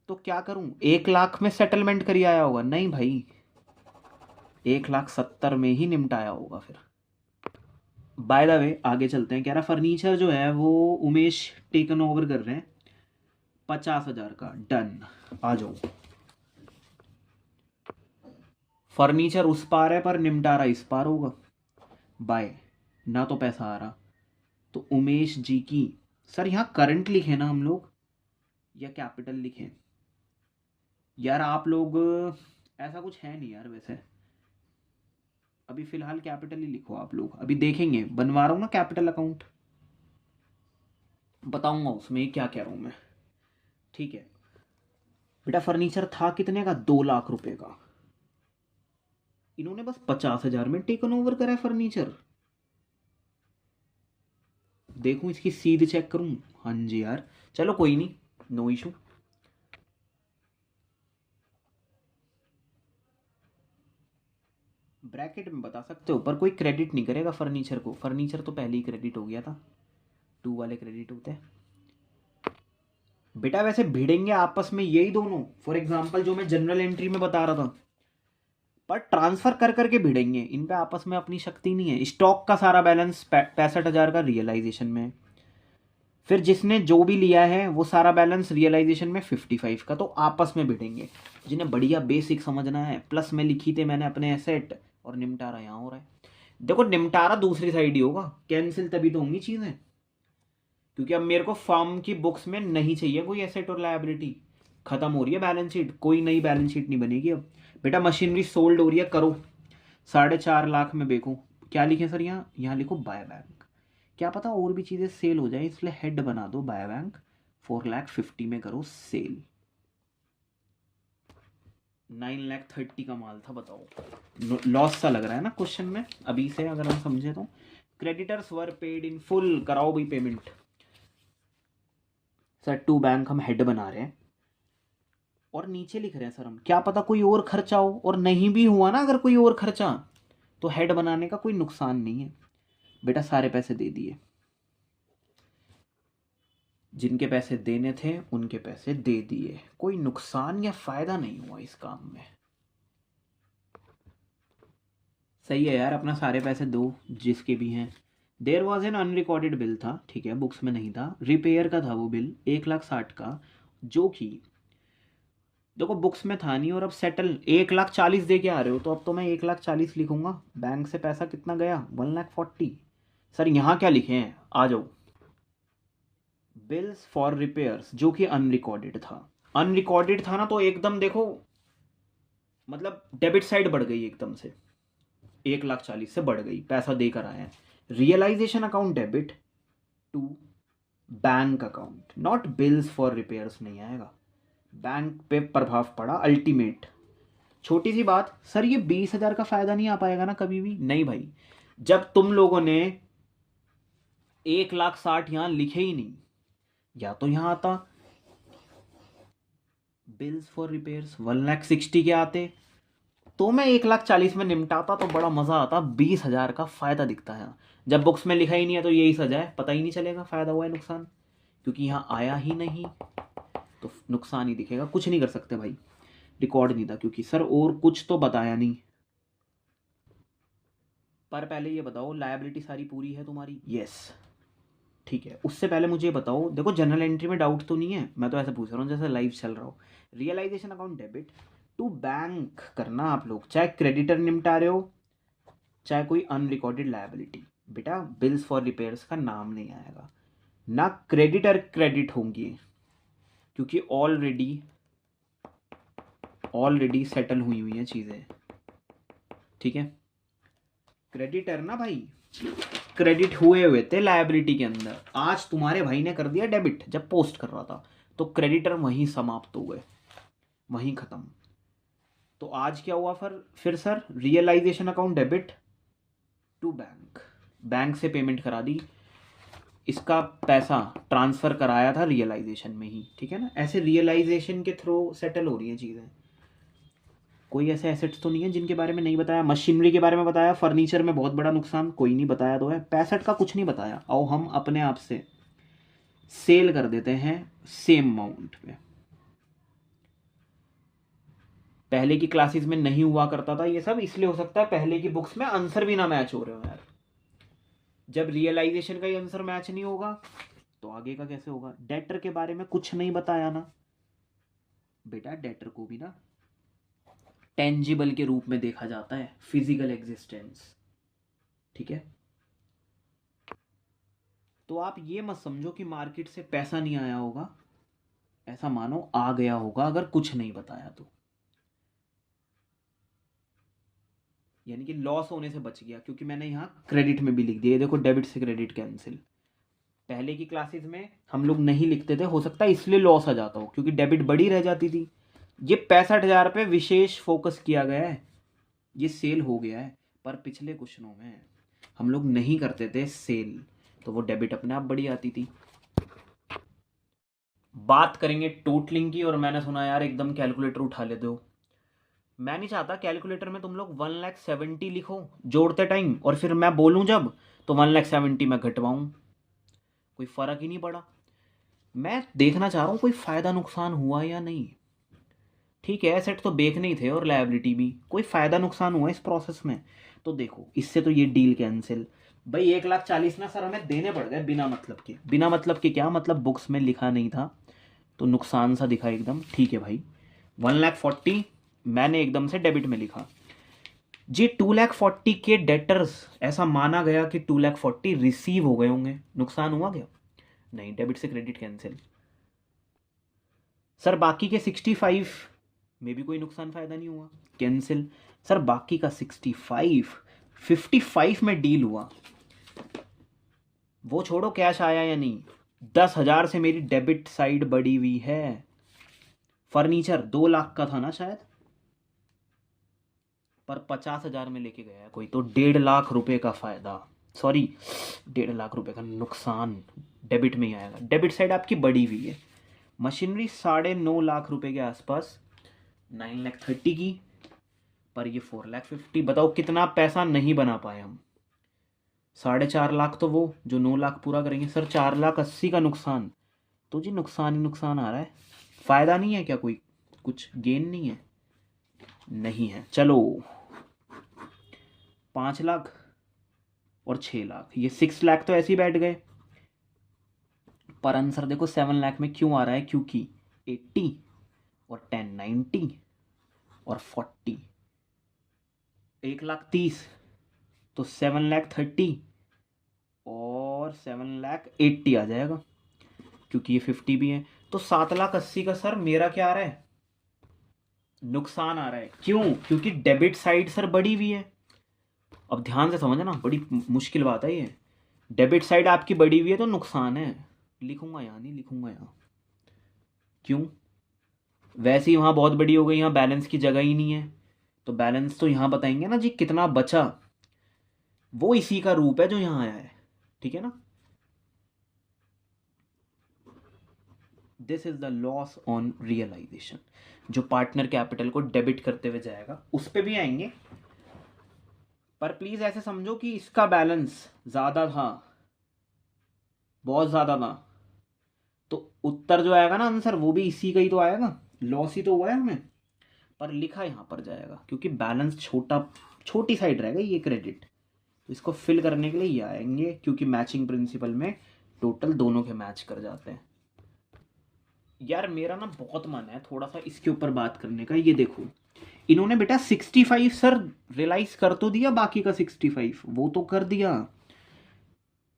तो क्या करूं, 1,00,000 में सेटलमेंट करी आया होगा, नहीं भाई 1,70,000 में ही निपटाया होगा फिर। बाय द वे आगे चलते हैं, कह रहा फर्नीचर जो है वो उमेश टेकन ओवर कर रहे हैं 50,000 का, डन, आ जाओ। फर्नीचर उस पार है पर निपटारा इस पार होगा, बाय, ना तो पैसा आ रहा, तो उमेश जी की, सर यहाँ करंट लिखे ना हम लोग या कैपिटल लिखें, यार आप लोग ऐसा कुछ है नहीं यार, वैसे अभी फिलहाल कैपिटल ही लिखो आप लोग, अभी देखेंगे बनवा रहा हूँ ना कैपिटल अकाउंट, बताऊंगा उसमें क्या कह रहा हूँ मैं। ठीक है बेटा, फर्नीचर था कितने का, 2 लाख रुपए का। इन्होंने बस 50,000 में टेकन ओवर करा है फर्नीचर। देखूं इसकी सीध चेक करूं। हाँ जी यार, चलो कोई नहीं, नो इशू। ब्रैकेट में बता सकते हो, पर कोई क्रेडिट नहीं करेगा फर्नीचर को। फर्नीचर तो पहले ही क्रेडिट हो गया था, 2 वाले क्रेडिट होते हैं बेटा। वैसे भिड़ेंगे आपस में यही दोनों, फॉर एग्जांपल जो मैं जनरल एंट्री में बता रहा था, पर ट्रांसफर कर करके भिड़ेंगे। इन पे आपस में अपनी शक्ति नहीं है। स्टॉक का सारा बैलेंस 65,000 का रियलाइजेशन में, फिर जिसने जो भी लिया है वो सारा बैलेंस रियलाइजेशन में 55 का। तो आपस में भिड़ेंगे। जिन्हें बढ़िया बेसिक समझना है, प्लस में लिखी थे मैंने अपने एसेट, और निपटारा यहाँ हो रहा है। देखो निपटारा दूसरी साइड ही होगा, कैंसिल तभी तो होंगी चीज़ें, क्योंकि अब मेरे को फर्म की बुक्स में नहीं चाहिए कोई एसेट और लायबिलिटी। खत्म हो रही है बैलेंस शीट, कोई नई बैलेंस शीट नहीं बनेगी अब। बेटा मशीनरी सोल्ड हो रही है, करो 4.5 लाख में बेचो। क्या लिखे सर यहाँ, यहाँ लिखो बाय बैंक। क्या पता और भी चीज़ें सेल हो जाए, इसलिए हेड बना दो बाय बैंक। 4,50,000 में करो सेल। 9,30,000 का माल था, बताओ लॉस सा लग रहा है ना क्वेश्चन में अभी से, अगर हम समझे तो। Creditors were paid in full, कराओ भाई पेमेंट। सर टू बैंक हम हेड बना रहे हैं, और नीचे लिख रहे हैं सर हम, क्या पता कोई और खर्चा हो, और नहीं भी हुआ ना अगर कोई और खर्चा, तो हेड बनाने का कोई नुकसान नहीं है। बेटा सारे पैसे दे दिए, जिनके पैसे देने थे उनके पैसे दे दिए, कोई नुकसान या फायदा नहीं हुआ इस काम में। सही है यार, अपना सारे पैसे दो जिसके भी हैं। There was an unrecorded bill था, ठीक है, बुक्स में नहीं था, रिपेयर का था वो बिल 1,60,000 का, जो कि देखो बुक्स में था नहीं, और अब सेटल 1,40,000 दे के आ रहे हो, तो अब तो मैं 1,40,000 लिखूंगा। बैंक से पैसा कितना गया, 1,40,000। सर यहाँ क्या लिखे हैं, आ जाओ। बिल्स फॉर रिपेयर्स, जो कि अनरिकॉर्डेड था। अनरिकॉर्डेड था ना, तो एकदम देखो, मतलब डेबिट साइड बढ़ गई एकदम से, 1,40,000 से बढ़ गई, पैसा देकर आए हैं। Realisation account debit to bank account, not bills for repairs नहीं आएगा, बैंक पे प्रभाव पड़ा अल्टीमेट। छोटी सी बात सर, ये 20,000 का फायदा नहीं आ पाएगा ना कभी भी, नहीं भाई। जब तुम लोगों ने 1,60,000 यहां लिखे ही नहीं, या तो यहां आता बिल्स फॉर रिपेयर्स 1,60,000 के आते, तो मैं 1,40,000 में निपटाता, तो बड़ा मजा आता। 20,000 का फायदा दिखता है, जब बुक्स में लिखा ही नहीं है तो यही सजा है, पता ही नहीं चलेगा फायदा हुआ है नुकसान, क्योंकि यहाँ आया ही नहीं, तो नुकसान ही दिखेगा। कुछ नहीं कर सकते भाई, रिकॉर्ड नहीं था क्योंकि। सर और कुछ तो बताया नहीं, पर पहले ये बताओ लायबिलिटी सारी पूरी है तुम्हारी, यस ठीक है। उससे पहले मुझे बताओ, देखो जनरल एंट्री में डाउट तो नहीं है, मैं तो ऐसे पूछ रहा हूँ जैसे लाइव चल रहा हो। Realisation account debit to bank करना आप लोग, चाहे क्रेडिटर निपटा रहे हो चाहे कोई अनरिकॉर्डेड लायबिलिटी। बेटा बिल्स फॉर रिपेयर्स का नाम नहीं आएगा, ना क्रेडिटर क्रेडिट होंगी, क्योंकि ऑलरेडी सेटल हुई हुई हैं चीज़ें, ठीक है। क्रेडिटर ना भाई, क्रेडिट हुए थे लायबिलिटी के अंदर, आज तुम्हारे भाई ने कर दिया डेबिट जब पोस्ट कर रहा था, तो क्रेडिटर वहीं समाप्त हो गए, वहीं खत्म। तो आज क्या हुआ फिर sir, realisation account debit to bank, bank से पेमेंट करा दी, इसका पैसा ट्रांसफर कराया था रियलाइजेशन में ही, ठीक है ना। ऐसे रियलाइजेशन के थ्रू सेटल हो रही हैं चीज़ें। कोई ऐसे एसेट्स तो नहीं है जिनके बारे में नहीं बताया। मशीनरी के बारे में बताया, फर्नीचर में बहुत बड़ा नुकसान कोई नहीं बताया तो है। 65 का कुछ नहीं बताया, आओ हम अपने आप से सेल कर देते हैं सेम अमाउंट पे। पहले की क्लासेस में नहीं हुआ करता था ये सब, इसलिए हो सकता है पहले की बुक्स में आंसर भी ना मैच हो रहे हो यार। जब रियलाइजेशन का ही आंसर मैच नहीं होगा तो आगे का कैसे होगा। डेटर के बारे में कुछ नहीं बताया ना बेटा, डेटर को भी ना टेंजिबल के रूप में देखा जाता है, फिजिकल एग्जिस्टेंस, ठीक है। तो आप ये मत समझो कि मार्केट से पैसा नहीं आया होगा, ऐसा मानो आ गया होगा अगर कुछ नहीं बताया तो, यानी कि लॉस होने से बच गया, क्योंकि मैंने यहाँ क्रेडिट में भी लिख दिया, देखो डेबिट से क्रेडिट कैंसिल। पहले की क्लासेस में हम लोग नहीं लिखते थे, हो सकता है इसलिए लॉस आ जाता हो, क्योंकि डेबिट बड़ी रह जाती थी। ये 65,000 पे विशेष फोकस किया गया है, ये सेल हो गया है। पर पिछले क्वेश्चनों में हम लोग नहीं करते थे सेल, तो वो डेबिट अपने आप बड़ी आती थी। बात करेंगे टोटलिंग की, और मैंने सुना यार एकदम कैलकुलेटर उठा लेते हो। मैं नहीं चाहता कैलकुलेटर में तुम लोग 1,70,000 लिखो जोड़ते टाइम, और फिर मैं बोलूं जब तो 1,70,000 मैं घटवाऊं, कोई फर्क ही नहीं पड़ा। मैं देखना चाह रहा हूं कोई फायदा नुकसान हुआ या नहीं। ठीक है, एसेट तो बेचने ही थे और लायबिलिटी भी, कोई फायदा नुकसान हुआ इस प्रोसेस में? तो देखो, इससे तो ये डील कैंसिल। भाई 1,40,000 ना सर हमें देने पड़ गए बिना मतलब के। बिना मतलब के क्या मतलब, बुक्स में लिखा नहीं था तो नुकसान सा दिखा एकदम। ठीक है भाई, 1,40,000 मैंने एकदम से डेबिट में लिखा जी। 2,40,000 के डेटर्स, ऐसा माना गया कि 2,40,000 रिसीव हो गए होंगे, नुकसान हुआ क्या? नहीं, डेबिट से क्रेडिट कैंसिल। सर बाकी के 65 में भी कोई नुकसान फायदा नहीं हुआ, कैंसिल। सर बाकी का 55 में डील हुआ, वो छोड़ो कैश आया या नहीं। 10,000 से मेरी डेबिट साइड बढ़ी हुई है। फर्नीचर 2 लाख का था ना शायद, पर 50,000 में लेके गया है कोई, तो 1.5 लाख रुपए का फायदा, सॉरी 1.5 लाख रुपए का नुकसान डेबिट में ही आएगा। डेबिट साइड आपकी बढ़ी हुई है। मशीनरी 9.5 लाख रुपए के आसपास, 9,30,000 की, पर ये 4,50,000। बताओ कितना पैसा नहीं बना पाए हम। 4.5 लाख तो वो जो 9 लाख पूरा करेंगे। सर 4,80,000 का नुकसान, तो जी नुकसान ही नुकसान आ रहा है, फायदा नहीं है क्या? कोई कुछ गेन नहीं है? नहीं है। चलो 5 लाख और 6 लाख, ये 6 लाख तो ऐसे ही बैठ गए। पर आंसर देखो 7 लाख में क्यों आ रहा है, क्योंकि 80 और 10 90 और 40, 1,30,000 तो 7,30,000 और 7,80,000 आ जाएगा, क्योंकि ये 50 भी है। तो 7,80,000 का सर मेरा क्या आ रहा है, नुकसान आ रहा है। क्यों? क्योंकि डेबिट साइड सर बड़ी हुई है। अब ध्यान से समझना, बड़ी मुश्किल बात है ये। डेबिट साइड आपकी बड़ी हुई है तो नुकसान है। लिखूंगा यहाँ नहीं लिखूंगा यहाँ, क्यों? वैसे ही वहाँ बहुत बड़ी हो गई, यहाँ बैलेंस की जगह ही नहीं है, तो बैलेंस तो यहाँ बताएंगे ना जी कितना बचा, वो इसी का रूप है जो यहाँ आया है। ठीक है ना? This is the loss on realisation, जो पार्टनर कैपिटल को डेबिट करते हुए जाएगा, उस पर भी आएंगे। पर प्लीज ऐसे समझो कि इसका बैलेंस ज्यादा था, बहुत ज्यादा था, तो उत्तर जो आएगा ना आंसर, वो भी इसी का ही तो आएगा। लॉस ही तो हुआ है हमें, पर लिखा यहाँ पर जाएगा क्योंकि बैलेंस छोटी साइड रहेगा ये क्रेडिट, तो इसको फिल करने के लिए ये आएंगे, क्योंकि मैचिंग प्रिंसिपल में टोटल दोनों के मैच कर जाते हैं। यार मेरा ना बहुत मन है थोड़ा सा इसके ऊपर बात करने का। ये देखो, इन्होंने बेटा 65 सर रियलाइज कर तो दिया, बाकी का 65 वो तो कर दिया,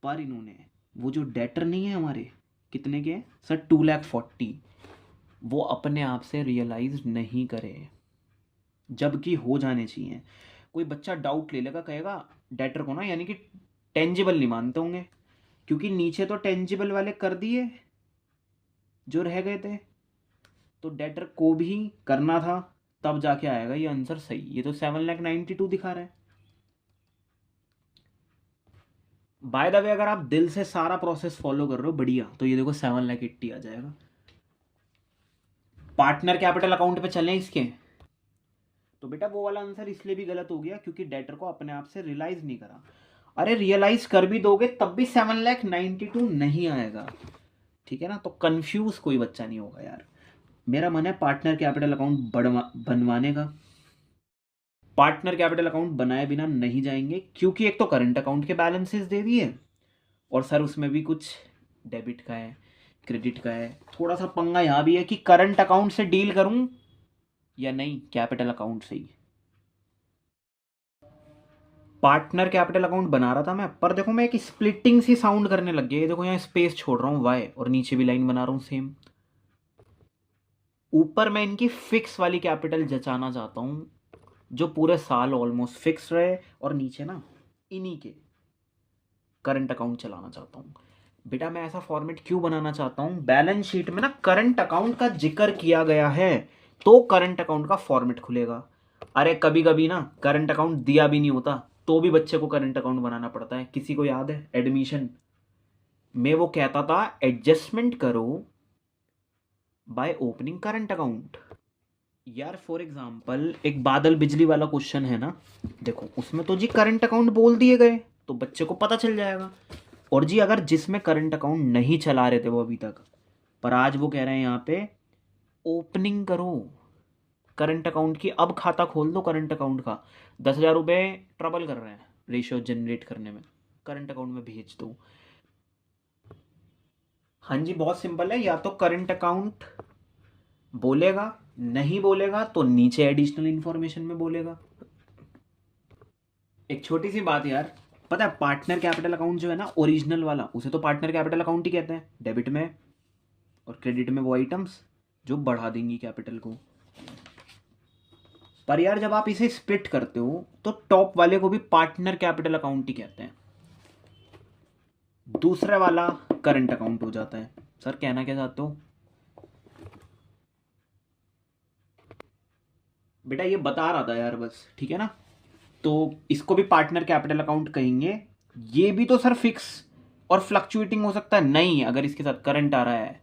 पर इन्होंने वो जो डेटर नहीं है हमारे, कितने के सर 2,40,000, वो अपने आप से रियलाइज नहीं करे, जबकि हो जाने चाहिए। कोई बच्चा डाउट ले लेगा, कहेगा डेटर को ना यानी कि टेंजिबल नहीं मानते होंगे, क्योंकि नीचे तो टेंजिबल वाले कर दिए जो रह गए थे, तो डेटर को भी करना था, तब जाके आएगा ये आंसर सही। ये तो 7,92,000 दिखा रहा है। बाय द वे अगर आप दिल से सारा प्रोसेस फॉलो कर रहे हो बढ़िया, तो ये देखो 7,80,000 आ जाएगा। पार्टनर कैपिटल अकाउंट पे चलें इसके, तो बेटा वो वाला आंसर इसलिए भी गलत हो गया क्योंकि डेटर को अपने आप से रियलाइज नहीं करा। अरे रियलाइज कर भी दोगे तब भी 7,92,000 नहीं आएगा। ठीक है ना? तो कंफ्यूज कोई बच्चा नहीं होगा यार। मेरा मन है पार्टनर कैपिटल अकाउंट बनवाने का। पार्टनर कैपिटल अकाउंट बनाए बिना नहीं जाएंगे, क्योंकि एक तो करंट अकाउंट के बैलेंसेस दे दिए, और सर उसमें भी कुछ डेबिट का है, क्रेडिट का है। थोड़ा सा पंगा यहाँ भी है कि करंट अकाउंट से डील करूं या नहीं कैपिटल अकाउंट से ही। पार्टनर कैपिटल अकाउंट बना रहा था मैं, पर देखो मैं एक स्प्लिटिंग सी साउंड करने लग गया। ये देखो यहाँ स्पेस छोड़ रहा हूँ वाई, और नीचे भी लाइन बना रहा हूँ सेम। ऊपर मैं इनकी फिक्स वाली कैपिटल जचाना चाहता हूँ, जो पूरे साल ऑलमोस्ट फिक्स रहे, और नीचे ना इन्हीं के करंट अकाउंट चलाना चाहता हूँ। बेटा मैं ऐसा फॉर्मेट क्यों बनाना चाहता हूँ, बैलेंस शीट में ना करंट अकाउंट का जिक्र किया गया है तो करंट अकाउंट का फॉर्मेट खुलेगा। अरे कभी कभी ना करंट अकाउंट दिया भी नहीं होता तो भी बच्चे को करंट अकाउंट बनाना पड़ता है। किसी को याद है एडमिशन में वो कहता था एडजस्टमेंट करो बाय ओपनिंग करंट अकाउंट। यार फॉर एग्जाम्पल एक बादल बिजली वाला क्वेश्चन है ना, देखो उसमें तो जी करंट अकाउंट बोल दिए गए तो बच्चे को पता चल जाएगा। और जी अगर जिसमें करंट अकाउंट नहीं चला रहे थे वो अभी तक, पर आज वो कह रहे हैं यहाँ पे ओपनिंग करो करंट अकाउंट की, अब खाता खोल दो करंट अकाउंट का, 10,000 रुपये ट्रबल कर रहे हैं रेशियो जनरेट करने में, करंट अकाउंट में भेज दो। हाँ जी बहुत सिंपल है, या तो करंट अकाउंट बोलेगा, नहीं बोलेगा तो नीचे एडिशनल इंफॉर्मेशन में बोलेगा। एक छोटी सी बात यार, पता है पार्टनर कैपिटल अकाउंट जो है ना ओरिजिनल वाला, उसे तो पार्टनर कैपिटल अकाउंट ही कहते हैं। डेबिट में और क्रेडिट में वो आइटम्स जो बढ़ा देंगी कैपिटल को। पर यार जब आप इसे स्प्लिट करते हो तो टॉप वाले को भी पार्टनर कैपिटल अकाउंट ही कहते हैं, दूसरा वाला करंट अकाउंट हो जाता है। सर कहना क्या चाहते हो? बेटा ये बता रहा था यार बस, ठीक है ना। तो इसको भी पार्टनर कैपिटल अकाउंट कहेंगे। ये भी तो सर फिक्स और फ्लक्चुएटिंग हो सकता है नहीं, अगर इसके साथ करंट आ रहा है,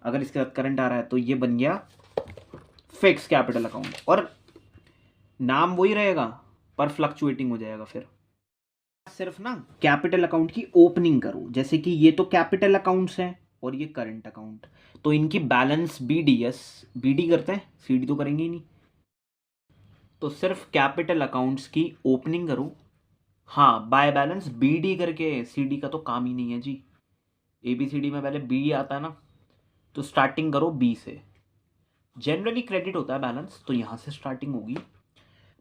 अगर इसके साथ करंट आ रहा है तो ये बन गया फिक्स कैपिटल अकाउंट, और नाम वही रहेगा पर फ्लक्चुएटिंग हो जाएगा। फिर सिर्फ ना कैपिटल अकाउंट की ओपनिंग करो, जैसे कि ये तो कैपिटल अकाउंट्स हैं और ये करंट अकाउंट, तो इनकी बैलेंस बीडीएस, बीडी करते हैं सीडी तो करेंगे ही नहीं, तो सिर्फ कैपिटल अकाउंट्स की ओपनिंग करो। हाँ बाय बैलेंस बीडी करके, सीडी का तो काम ही नहीं है जी। एबीसीडी में पहले बी आता है ना, तो स्टार्टिंग करो बी से। जनरली क्रेडिट होता है बैलेंस तो यहाँ से स्टार्टिंग होगी।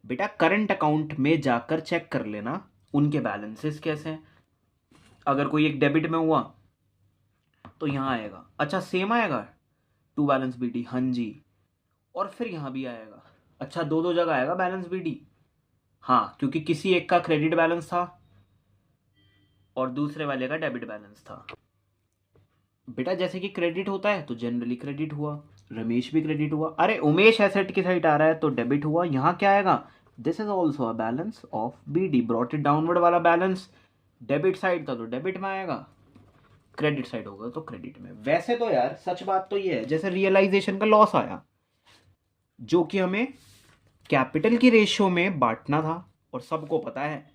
बेटा करंट अकाउंट में जाकर चेक कर लेना उनके बैलेंसेस कैसे हैं। अगर कोई एक डेबिट में हुआ तो यहाँ आएगा, अच्छा सेम आएगा टू बैलेंस बीडी, हाँ जी। और फिर यहाँ भी आएगा, अच्छा दो दो जगह आएगा बैलेंस बीडी, हाँ क्योंकि किसी एक का क्रेडिट बैलेंस था और दूसरे वाले का डेबिट बैलेंस था। बेटा जैसे कि क्रेडिट होता है तो जनरली क्रेडिट हुआ, रमेश भी क्रेडिट हुआ। अरे उमेश एसेट की साइड आ रहा है तो डेबिट हुआ, यहाँ क्या आएगा, this is also a balance of BD, brought it downward वाला बैलेंस डेबिट साइड था तो डेबिट में आएगा, क्रेडिट साइड होगा तो क्रेडिट में। वैसे तो यार सच बात तो ये है, जैसे रियलाइजेशन का लॉस आया जो कि हमें कैपिटल की रेशियो में बांटना था, और सबको पता है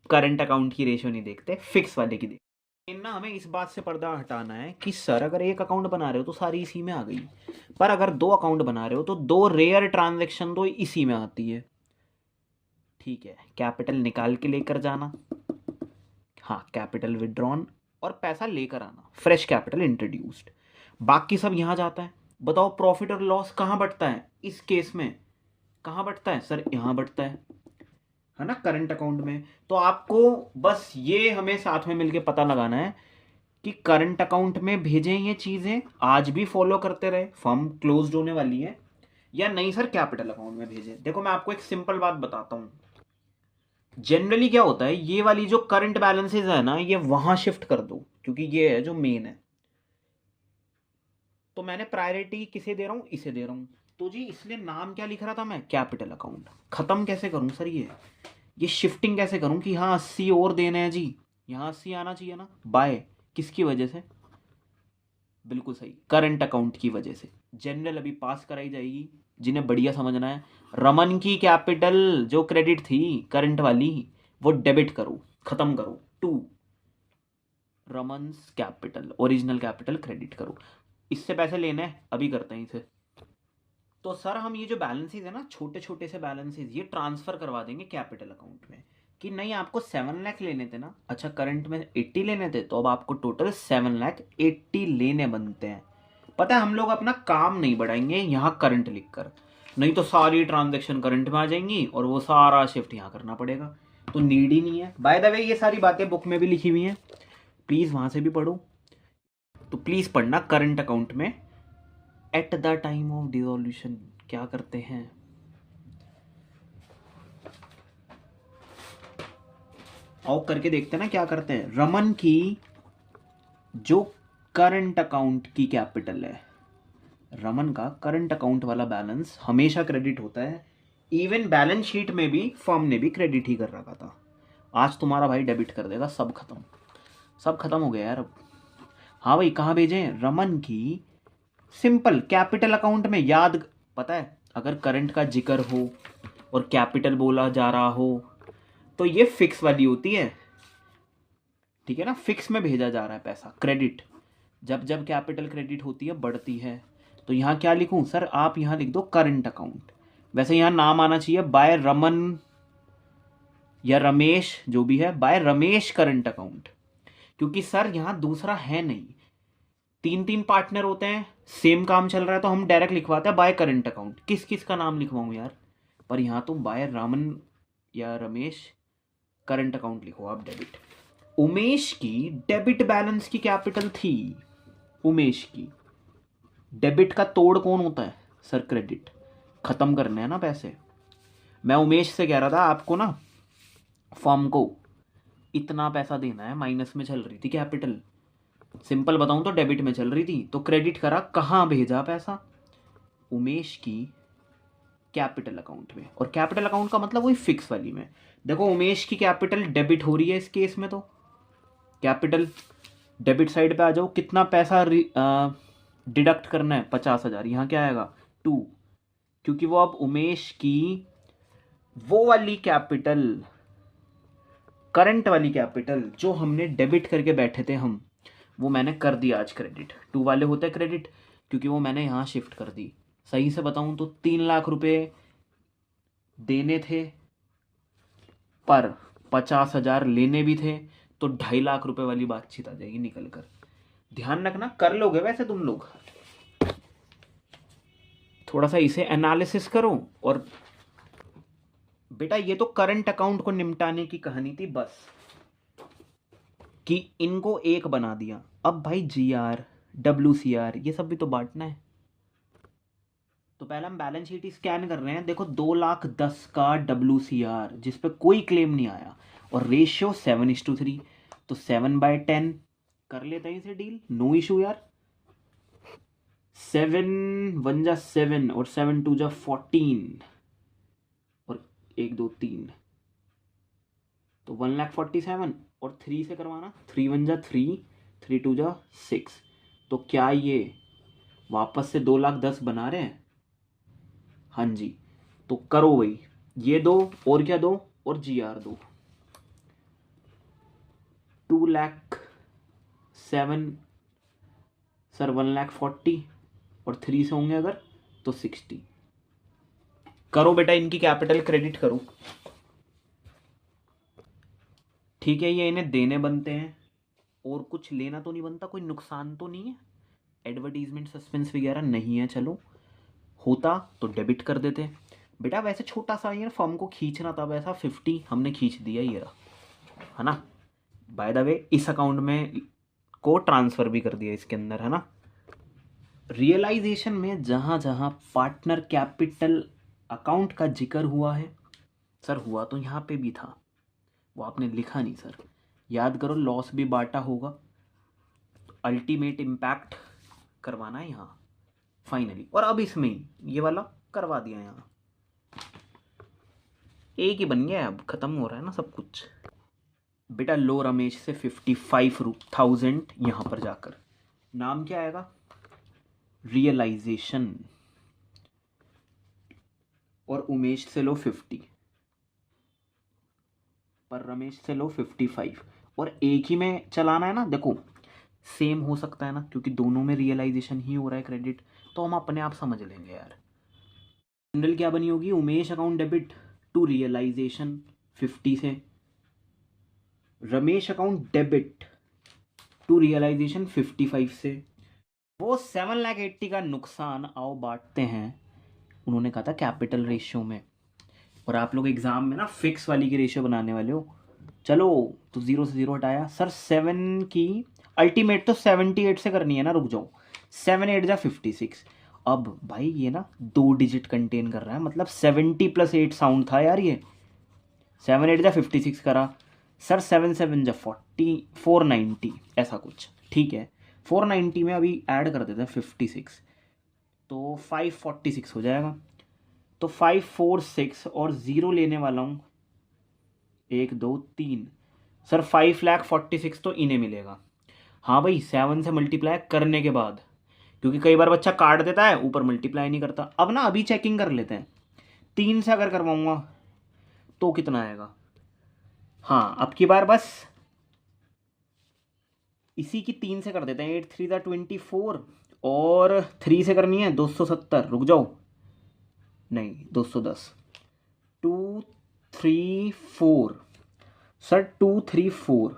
करंट अकाउंट की रेशियो नहीं देखते, फिक्स वाले की देखते। ना हमें इस बात से पर्दा हटाना है कि सर अगर एक अकाउंट बना रहे हो तो सारी इसी में आ गई, पर अगर दो अकाउंट बना रहे हो तो दो रेयर ट्रांजैक्शन तो इसी में आती है। ठीक है, कैपिटल निकाल के लेकर जाना, हाँ कैपिटल विड्रॉन, और पैसा लेकर आना फ्रेश कैपिटल इंट्रोड्यूस्ड, बाकी सब यहाँ जाता है। बताओ प्रॉफिट और लॉस कहाँ बटता है इस केस में, कहाँ बटता है सर, यहाँ बटता है ना करंट अकाउंट में। तो आपको बस ये हमें साथ में मिलके पता लगाना है कि करंट अकाउंट में भेजें ये चीज़ें, आज भी फॉलो करते रहे, फर्म क्लोज होने वाली है, या नहीं सर कैपिटल अकाउंट में भेजें। देखो मैं आपको एक सिंपल बात बताता हूँ, जनरली क्या होता है, ये वाली जो करंट बैलेंसेज है ना ये वहां शिफ्ट कर दो क्योंकि ये है जो मेन है, तो मैंने प्रायोरिटी किसे दे रहा हूँ, इसे दे रहा हूँ। तो जी इसलिए नाम क्या लिख रहा था मैं, कैपिटल अकाउंट। खत्म कैसे करूँ सर ये शिफ्टिंग कैसे करूं कि हाँ 80 और देने हैं जी, यहाँ 80 आना चाहिए ना, बाय किसकी वजह से, बिल्कुल सही करंट अकाउंट की वजह से। जनरल अभी पास कराई जाएगी, जिन्हें बढ़िया समझना है। रमन की कैपिटल जो क्रेडिट थी करंट वाली वो डेबिट करो, खत्म करो, to Raman's capital original capital credit करो। इससे पैसे लेने हैं अभी करते हैं इसे। तो सर हम ये जो बैलेंसेज है ना छोटे छोटे से बैलेंसेज ये ट्रांसफर करवा देंगे कैपिटल अकाउंट में, कि नहीं आपको 7 लाख लेने थे ना, अच्छा करंट में 80 लेने थे तो अब आपको टोटल 7,80,000 लेने बनते हैं। पता है हम लोग अपना काम नहीं बढ़ाएंगे यहाँ करंट लिख कर, नहीं तो सारी ट्रांजेक्शन करंट में आ जाएंगी और वो सारा शिफ्ट यहाँ करना पड़ेगा, तो नीड ही नहीं है। बाय द वे ये सारी बातें बुक में भी लिखी हुई हैं, प्लीज़ वहाँ से भी पढ़ो, तो प्लीज़ पढ़ना करंट अकाउंट में at the time of dissolution क्या करते हैं। आओ करके देखते हैं ना क्या करते हैं। रमन की जो करंट अकाउंट की कैपिटल है, रमन का करंट अकाउंट वाला बैलेंस हमेशा क्रेडिट होता है। इवन बैलेंस शीट में भी फर्म ने भी क्रेडिट ही कर रखा था। आज तुम्हारा भाई डेबिट कर देगा, सब खत्म, सब खत्म हो गया यार अब। हाँ भाई, कहाँ भेजें? रमन की सिंपल कैपिटल अकाउंट में। याद, पता है, अगर करंट का जिक्र हो और कैपिटल बोला जा रहा हो तो ये फिक्स वाली होती है, ठीक है ना? फिक्स में भेजा जा रहा है पैसा, क्रेडिट। जब जब कैपिटल क्रेडिट होती है, बढ़ती है, तो यहाँ क्या लिखूं सर? आप यहाँ लिख दो करंट अकाउंट। वैसे यहाँ नाम आना चाहिए बाय रमन या रमेश, जो भी है, बाय रमेश करंट अकाउंट, क्योंकि सर यहाँ दूसरा है नहीं। तीन तीन पार्टनर होते हैं, सेम काम चल रहा है, तो हम डायरेक्ट लिखवाते हैं बाय करंट अकाउंट। किस किस का नाम लिखवाऊं यार? पर यहाँ तो बाय रमन या रमेश करंट अकाउंट लिखो आप, डेबिट। उमेश की डेबिट बैलेंस की कैपिटल थी। उमेश की डेबिट का तोड़ कौन होता है सर? क्रेडिट। खत्म करने हैं ना पैसे। मैं उमेश से कह रहा था आपको ना, फर्म को इतना पैसा देना है, माइनस में चल रही थी कैपिटल। सिंपल बताऊं तो डेबिट में चल रही थी, तो क्रेडिट करा, कहाँ भेजा पैसा? उमेश की कैपिटल अकाउंट में। और कैपिटल अकाउंट का मतलब वही फिक्स वाली में। देखो, उमेश की कैपिटल डेबिट हो रही है इस केस में, तो कैपिटल डेबिट साइड पे आ जाओ। कितना पैसा डिडक्ट करना है? 50,000। यहाँ क्या आएगा? 2, क्योंकि वो अब उमेश की वो वाली कैपिटल, करंट वाली कैपिटल जो हमने डेबिट करके बैठे थे हम, वो मैंने कर दिया आज क्रेडिट। 2 वाले होते हैं क्रेडिट, क्योंकि वो मैंने यहाँ शिफ्ट कर दी। सही से बताऊं तो 3 लाख रुपए देने थे, पर 50,000 लेने भी थे, तो 2.5 लाख रुपए वाली बातचीत आ जाएगी निकल कर। ध्यान रखना, कर लोगे वैसे तुम लोग। थोड़ा सा इसे एनालिसिस करो। और बेटा, ये तो करंट अकाउंट को निपटाने की कहानी थी बस, कि इनको एक बना दिया। अब भाई GR, WCR, ये सब भी तो बांटना है। तो पहले हम बैलेंस शीट स्कैन कर रहे हैं। देखो, 2,10,00,000 का WCR, जिस पे कोई क्लेम नहीं आया, और रेशियो 7:3, तो 7/10 कर लेते हैं इसे डील, नो इशू यार। 7 1 जा 7 और 7 2 जा 14 और 1 2 3, तो 1,47,000। और 3 से करवाना, 3 1 जा 3, 3 2 जा 6। तो क्या ये वापस से 2,10,000 बना रहे हैं? हाँ जी। तो करो वही, ये दो और क्या दो, और GR दो। 2,07,000 सर, 1,40,000, और 3 से होंगे अगर तो 60। करो बेटा, इनकी कैपिटल क्रेडिट करो। ठीक है, ये इन्हें देने बनते हैं, और कुछ लेना तो नहीं बनता, कोई नुकसान तो नहीं है, एडवर्टीजमेंट सस्पेंस वगैरह नहीं है। चलो, होता तो डेबिट कर देते बेटा। वैसे छोटा सा ये फॉर्म को खींचना था, वैसा 50 हमने खींच दिया, ये रहा, है ना? बाय द वे, इस अकाउंट में को ट्रांसफर भी कर दिया इसके अंदर, है ना? रियलाइजेशन में जहां जहां पार्टनर कैपिटल अकाउंट का जिक्र हुआ है सर, हुआ तो यहाँ पे भी था, वो आपने लिखा नहीं सर। याद करो, लॉस भी बांटा होगा, अल्टीमेट इम्पैक्ट करवाना है यहाँ फाइनली। और अब इसमें ही ये वाला करवा दिया, यहाँ एक ही बन गया, अब खत्म हो रहा है ना सब कुछ। बेटा, लो रमेश से 55,000 यहाँ पर जाकर, नाम क्या आएगा? रियलाइजेशन। और उमेश से लो 50, पर रमेश से लो 55, और एक ही में चलाना है ना। देखो, सेम हो सकता है ना, क्योंकि दोनों में रियलाइजेशन ही हो रहा है क्रेडिट, तो हम अपने आप समझ लेंगे यार। जनरल क्या बनी होगी? Umesh account debit to realisation 50 से, Ramesh account debit to realisation 55 से। वो 7,80,000 का नुकसान आओ बांटते हैं, उन्होंने कहा था कैपिटल रेशियो में। और आप लोग एग्जाम में ना फिक्स वाली की रेशियो बनाने वाले हो। चलो, तो 0 से 0 हटाया सर। 7 की अल्टीमेट तो 78 से करनी है ना, रुक जाओ। 7 8 जा 56। अब भाई ये ना 2 डिजिट कंटेन कर रहा है, मतलब 70 + 8 साउंड था यार ये। 7 8 जा 56 करा सर, 7 7 जा 40, 490 ऐसा कुछ। ठीक है, 490 में अभी ऐड कर देते हैं 56, तो 546 हो जाएगा। तो 546 और ज़ीरो लेने वाला हूँ, 1 2 3, सर 5,46,000 तो इन्हें मिलेगा। हाँ भाई, 7 से मल्टीप्लाई करने के बाद, क्योंकि कई बार बच्चा काट देता है, ऊपर मल्टीप्लाई नहीं करता। अब ना अभी चेकिंग कर लेते हैं, 3 से अगर करवाऊंगा तो कितना आएगा। हाँ, अब की बार बस इसी की 3 से कर देते हैं, 8 3 24, और 3 से करनी है 270, रुक जाओ, नहीं 210, 2 3 4, सर 2 3 4,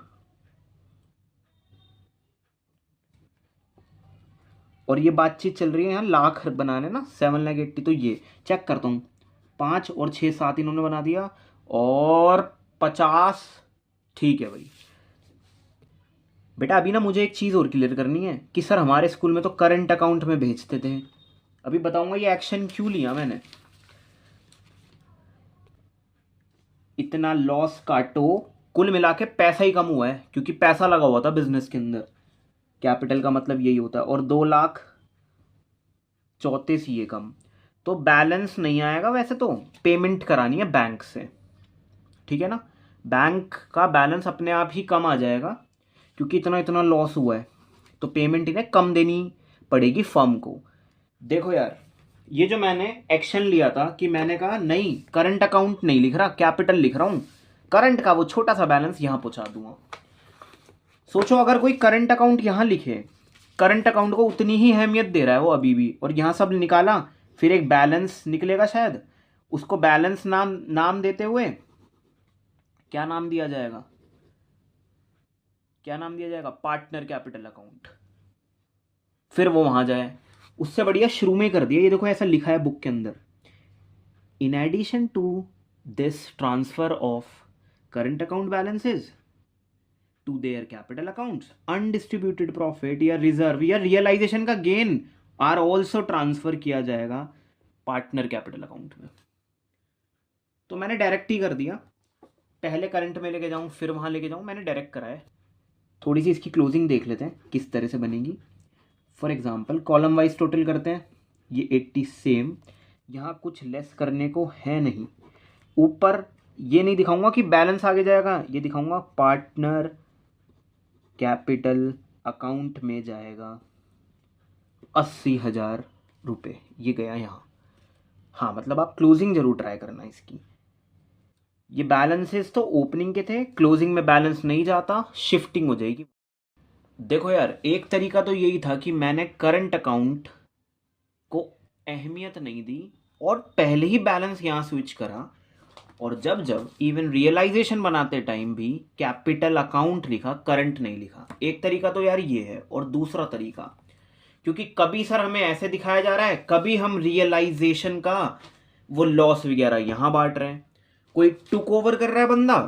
और ये बातचीत चल रही है यहाँ लाख बनाने ना, 7,80,000, तो ये चेक करता हूँ, 5 और 6 7 इन्होंने बना दिया, और 50, ठीक है भाई। बेटा अभी ना मुझे एक चीज़ और क्लियर करनी है कि सर हमारे स्कूल में तो करंट अकाउंट में भेजते थे, अभी बताऊंगा ये एक्शन क्यों लिया मैंने। इतना लॉस काटो, कुल मिला के पैसा ही कम हुआ है, क्योंकि पैसा लगा हुआ था बिजनेस के अंदर, कैपिटल का मतलब यही होता है, और 2,34,000 ये कम, तो बैलेंस नहीं आएगा। वैसे तो पेमेंट करानी है बैंक से, ठीक है ना, बैंक का बैलेंस अपने आप ही कम आ जाएगा, क्योंकि इतना इतना लॉस हुआ है, तो पेमेंट इन्हें कम देनी पड़ेगी फर्म को। देखो यार, ये जो मैंने एक्शन लिया था कि मैंने कहा नहीं करंट अकाउंट नहीं लिख रहा, कैपिटल लिख रहा हूँ, करंट का वो छोटा सा बैलेंस यहाँ पहुँचा दूंगा। सोचो अगर कोई करंट अकाउंट यहाँ लिखे, करंट अकाउंट को उतनी ही अहमियत दे रहा है वो अभी भी, और यहाँ सब निकाला, फिर एक बैलेंस निकलेगा शायद, उसको बैलेंस नाम देते हुए क्या नाम दिया जाएगा, क्या नाम दिया जाएगा, पार्टनर कैपिटल अकाउंट, फिर वो वहां जाए। उससे बढ़िया शुरू में कर दिया, ये देखो ऐसा लिखा है बुक के अंदर, in addition to this transfer of current account balances to their capital accounts, undistributed profit या रिजर्व या रियलाइजेशन का गेन आर ऑल्सो ट्रांसफर किया जाएगा पार्टनर कैपिटल अकाउंट में। तो मैंने डायरेक्ट ही कर दिया, पहले करंट में लेके जाऊं फिर वहां लेके जाऊं, मैंने डायरेक्ट करा है। थोड़ी सी इसकी क्लोजिंग देख लेते हैं किस तरह से बनेगी। For example column wise total करते हैं, ये 80 सेम, यहाँ कुछ लेस करने को है नहीं, ऊपर ये नहीं दिखाऊंगा कि बैलेंस आगे जाएगा, ये दिखाऊंगा पार्टनर कैपिटल अकाउंट में जाएगा 80,000 रुपये, ये गया यहाँ। हाँ मतलब आप क्लोजिंग जरूर ट्राई करना इसकी। ये बैलेंसेस तो ओपनिंग के थे, क्लोजिंग में बैलेंस नहीं जाता, शिफ्टिंग हो जाएगी। देखो यार, एक तरीका तो यही था कि मैंने करंट अकाउंट को अहमियत नहीं दी और पहले ही बैलेंस यहाँ स्विच करा, और जब जब इवन रियलाइजेशन बनाते टाइम भी कैपिटल अकाउंट लिखा, करंट नहीं लिखा। एक तरीका तो यार ये है, और दूसरा तरीका, क्योंकि कभी सर हमें ऐसे दिखाया जा रहा है, कभी हम रियलाइजेशन का वो लॉस वगैरह यहाँ बांट रहे हैं, कोई टुक ओवर कर रहा है बंदा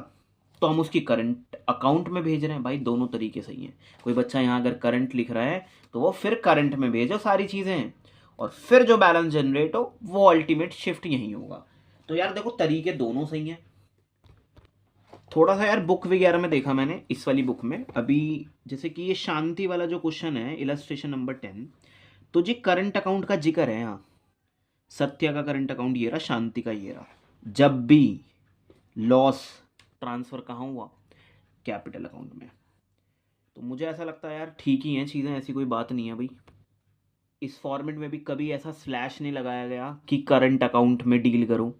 तो हम उसकी करंट अकाउंट में भेज रहे हैं। भाई दोनों तरीके सही हैं। कोई बच्चा यहाँ अगर करंट लिख रहा है तो वो फिर करंट में भेजो सारी चीज़ें, और फिर जो बैलेंस जनरेट हो वो अल्टीमेट शिफ्ट यही होगा। तो यार देखो तरीके दोनों सही हैं। थोड़ा सा यार बुक वगैरह में देखा मैंने, इस वाली बुक में अभी जैसे कि ये शांति वाला जो क्वेश्चन है इलस्ट्रेशन नंबर 10, तो जी करंट अकाउंट का जिक्र है यहाँ। सत्य का करंट अकाउंट ये रहा, शांति का ये रहा। जब भी लॉस ट्रांसफ़र कहाँ हुआ, कैपिटल अकाउंट में। तो मुझे ऐसा लगता है यार ठीक ही हैं चीज़ें, ऐसी कोई बात नहीं है भाई। इस फॉर्मेट में भी कभी ऐसा स्लैश नहीं लगाया गया कि करंट अकाउंट में डील करो,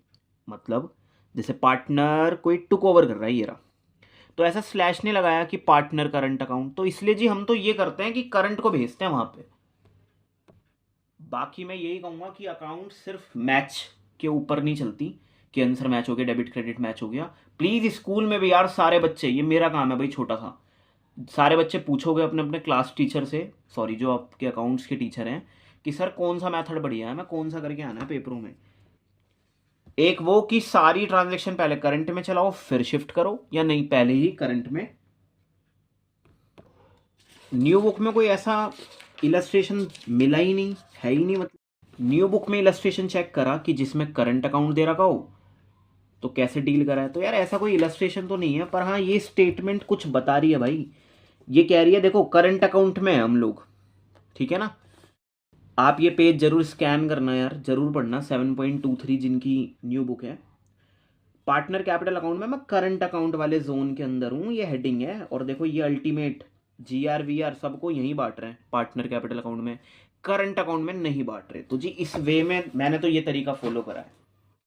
मतलब जैसे पार्टनर कोई टुक ओवर कर रहा है ये रहा, तो ऐसा स्लैश नहीं लगाया कि पार्टनर करंट अकाउंट। तो इसलिए जी हम तो ये करते हैं कि करंट को भेजते हैं वहाँ पे। बाकी मैं यही कहूँगा कि अकाउंट सिर्फ मैच के ऊपर नहीं चलती कि आंसर मैच हो गया, डेबिट क्रेडिट मैच हो गया। प्लीज़ स्कूल में भी यार सारे बच्चे, ये मेरा काम है भाई छोटा सा, सारे बच्चे पूछोगे अपने अपने क्लास टीचर से, सॉरी जो आपके अकाउंट्स के टीचर हैं, कि सर कौन सा मेथड बढ़िया है, मैं कौन सा करके आना है पेपरों में। एक वो कि सारी ट्रांजैक्शन पहले करंट में चलाओ फिर शिफ्ट करो, या नहीं पहले ही करंट में। न्यू बुक में कोई ऐसा इलस्ट्रेशन मिला ही नहीं, है ही नहीं। मतलब न्यू बुक में इलस्ट्रेशन चेक करा कि जिसमें करंट अकाउंट दे रखा हो तो कैसे डील करा है, तो यार ऐसा कोई इलस्ट्रेशन तो नहीं है। पर हाँ ये स्टेटमेंट कुछ बता रही है भाई, ये कह रही है देखो करंट अकाउंट में है हम लोग, ठीक है ना। आप ये पेज जरूर स्कैन करना यार, जरूर पढ़ना, 7.23 जिनकी न्यू बुक है। पार्टनर कैपिटल अकाउंट में मैं करंट अकाउंट वाले जोन के अंदर हूँ, ये हेडिंग है। और देखो ये अल्टीमेट GR VR सबको यहीं बांट रहे हैं पार्टनर कैपिटल अकाउंट में, करंट अकाउंट में नहीं बांट रहे। तो जी इस वे में मैंने तो ये तरीका फॉलो करा है।